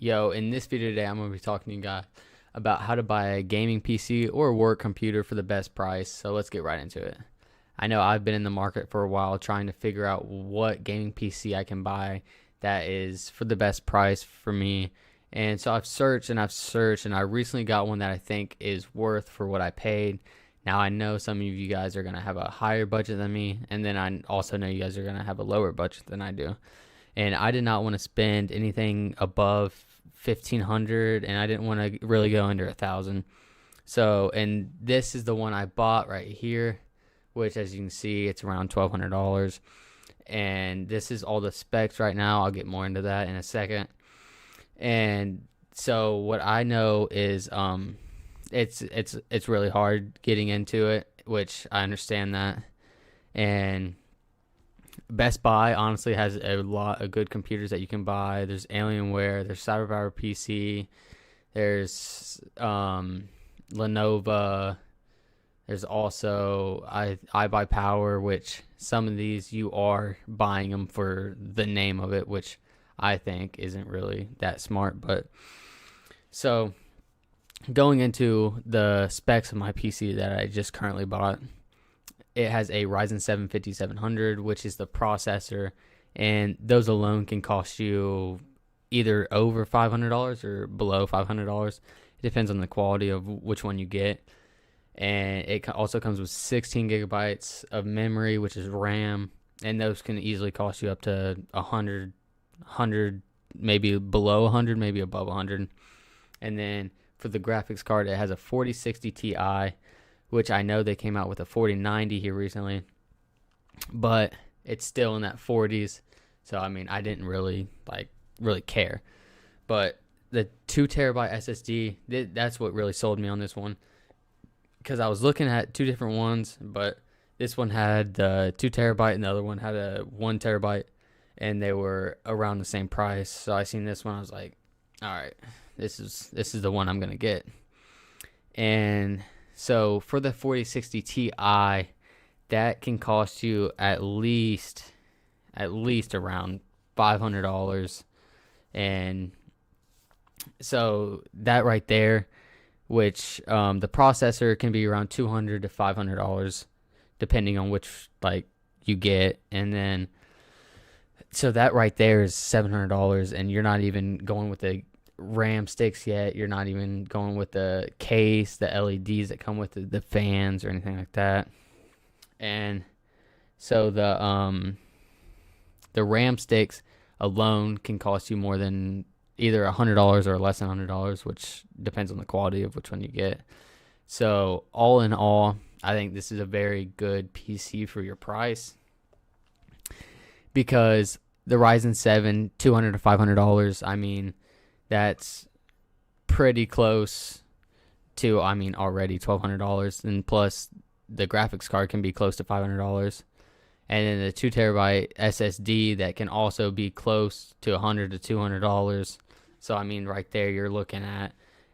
Yo, in this video today, I'm going to be talking to you guys about how to buy a gaming PC or a work computer for the best price. So let's get right into it. I know I've been in the market for a while trying to figure out what gaming PC I can buy that is for the best price for me. And so I've searched and I've searched, and I recently got one that I think is worth for what I paid. Now, I know some of you guys are going to have a higher budget than me, and then I also know you guys are going to have a lower budget than I do. And I did not want to spend anything above 1,500, and I didn't want to really go under 1,000. So, and this is the one I bought right here, which, as you can see, it's around $1,200. And this is all the specs right now. I'll get more into that in a second. And so what I know is it's really hard getting into it, which I understand that. And Best Buy honestly has a lot of good computers that you can buy. There's Alienware, there's CyberPower PC, there's Lenovo, there's also iBuyPower, which some of these you are buying them for the name of it, which I think isn't really that smart. But so going into the specs of my PC that I just currently bought, it has a Ryzen 7 5700, which is the processor, and those alone can cost you either over $500 or below $500. It depends on the quality of which one you get. And it also comes with 16 gigabytes of memory, which is RAM, and those can easily cost you up to 100, maybe below 100, maybe above 100. And then for the graphics card, it has a 4060 Ti, which I know they came out with a 4090 here recently, but it's still in that 40s. So I mean, I didn't really care. But the 2 terabyte SSD, that's what really sold me on this one, because I was looking at two different ones, but this one had the 2 terabyte and the other one had a 1 terabyte, and they were around the same price. So I seen this one, I was like, all right, this is the one I'm gonna get. And so for the 4060 Ti, that can cost you at least around $500. And so that right there, which the processor can be around $200 to $500 depending on which you get. And then so that right there is $700, and you're not even going with the RAM sticks yet. You're not even going with the case, the LEDs that come with the fans or anything like that. And so the RAM sticks alone can cost you more than either $100 or less than $100, which depends on the quality of which one you get. So all in all, I think this is a very good PC for your price, because the Ryzen 7, $200 to $500, I mean, that's pretty close to, already $1,200, and plus the graphics card can be close to $500. And then the 2 terabyte SSD that can also be close to $100 to $200. So I mean, right there you're looking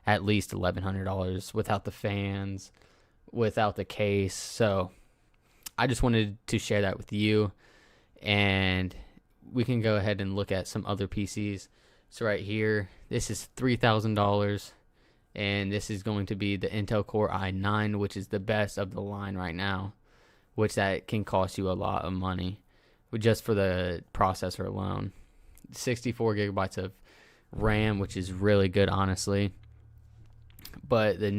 at least $1,100 without the fans, without the case. So I just wanted to share that with you, and we can go ahead and look at some other PCs. So right here, this is $3,000, and this is going to be the Intel Core i9, which is the best of the line right now, which that can cost you a lot of money just for the processor alone. 64 gigabytes of RAM, which is really good, honestly. But the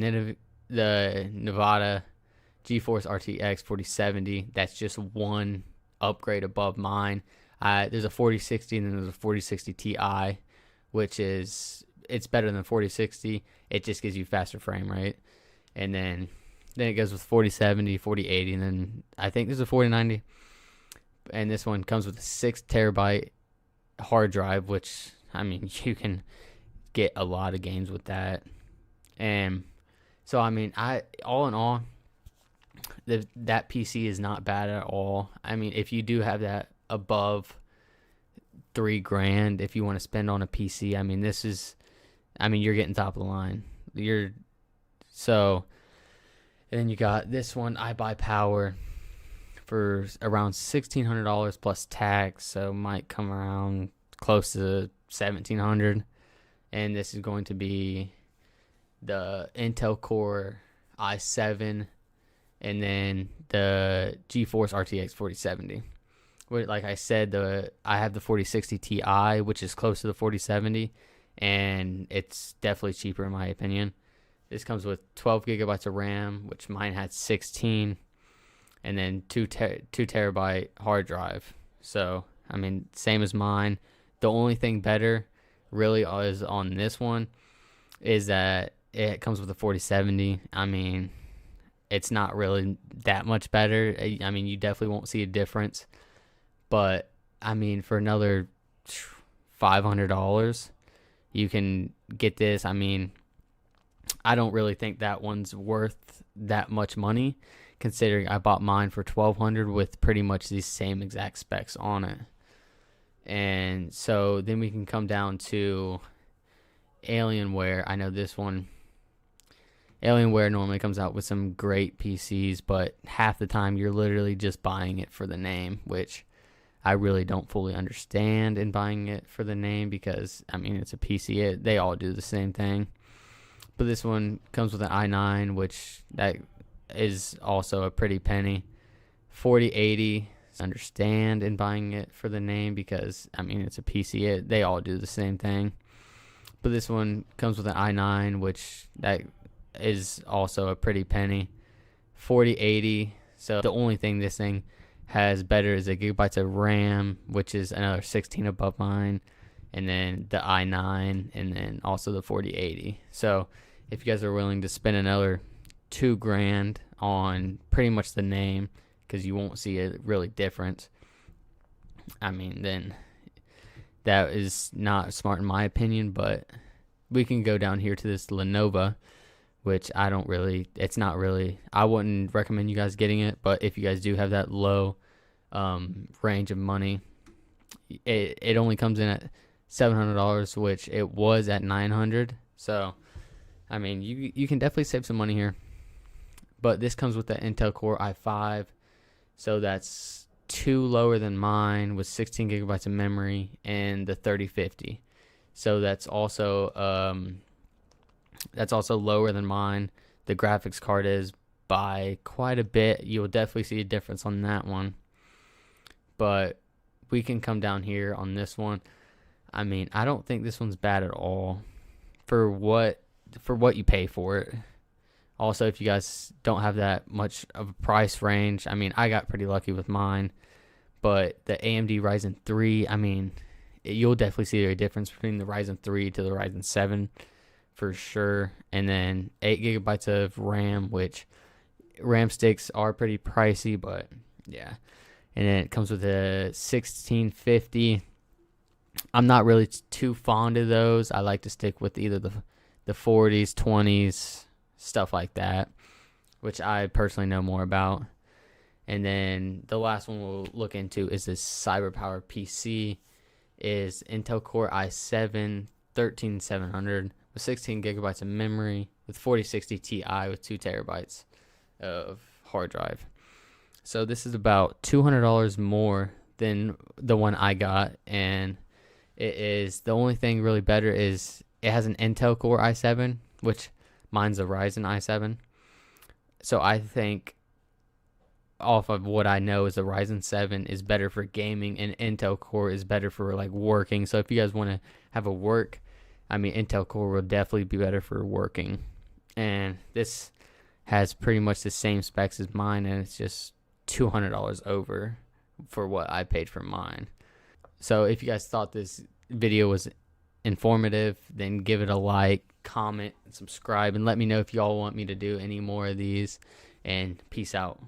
Nevada GeForce RTX 4070, that's just one upgrade above mine. There's a 4060 and then there's a 4060 Ti, which it's better than 4060. It just gives you faster frame rate. And then it goes with 4070, 4080, and then I think there's a 4090. And this one comes with a 6 terabyte hard drive, which, I mean, you can get a lot of games with that. And so, I mean, all in all, that PC is not bad at all. I mean, if you do have that above $3,000, if you want to spend on a PC, I mean, you're getting top of the line. And then you got this one, iBuyPower, for around $1,600 plus tax, so might come around close to $1,700. and this is going to be the Intel Core i7, and then the GeForce RTX 4070. Like I said, I have the 4060 Ti, which is close to the 4070, and it's definitely cheaper in my opinion. This comes with 12 gigabytes of RAM, which mine had 16, and then 2 terabyte hard drive. So, I mean, same as mine. The only thing better really is on this one is that it comes with a 4070. I mean, it's not really that much better. I mean, you definitely won't see a difference. But, I mean, for another $500, you can get this. I mean, I don't really think that one's worth that much money, considering I bought mine for $1,200 with pretty much these same exact specs on it. And so then we can come down to Alienware. I know this one, Alienware normally comes out with some great PCs, but half the time you're literally just buying it for the name, which I really don't fully understand in buying it for the name because, I mean, it's a PC. They all do the same thing. But this one comes with an i9, which that is also a pretty penny. 4080, understand in buying it for the name because, I mean, it's a PC. They all do the same thing. But this one comes with an i9, which that is also a pretty penny. 4080. So the only thing this thing has better is a gigabytes of RAM, which is another 16 above mine, and then the i9, and then also the 4080. So if you guys are willing to spend another $2,000 on pretty much the name, because you won't see a really difference, I mean, then that is not smart in my opinion. But we can go down here to this Lenovo, which I wouldn't recommend you guys getting it. But if you guys do have that low range of money, it only comes in at $700, which it was at $900. So, I mean, you can definitely save some money here. But this comes with the Intel Core i5, so that's 2 lower than mine with 16 gigabytes of memory and the 3050. So that's also lower than mine. The graphics card is by quite a bit. You'll definitely see a difference on that one. But we can come down here on this one. I mean, I don't think this one's bad at all for what you pay for it. Also, if you guys don't have that much of a price range, I mean, I got pretty lucky with mine. But the AMD Ryzen 3, I mean, you'll definitely see a difference between the Ryzen 3 to the Ryzen 7 for sure. And then 8 gigabytes of RAM, which RAM sticks are pretty pricey, but yeah. And then it comes with a 1650. I'm not really too fond of those. I like to stick with either the 40s, 20s, stuff like that, which I personally know more about. And then the last one we'll look into is this CyberPower PC. Is Intel Core i7 13700 with 16 gigabytes of memory with 4060 Ti with 2 terabytes of hard drive. So this is about $200 more than the one I got, and it is, the only thing really better is it has an Intel Core i7, which mine's a Ryzen i7. So I think, off of what I know, is the Ryzen 7 is better for gaming and Intel Core is better for like working. So if you guys want to have a work, I mean, Intel Core will definitely be better for working. And this has pretty much the same specs as mine, and it's just $200 over for what I paid for mine. So if you guys thought this video was informative, then give it a like, comment, and subscribe, and let me know if y'all want me to do any more of these. And peace out.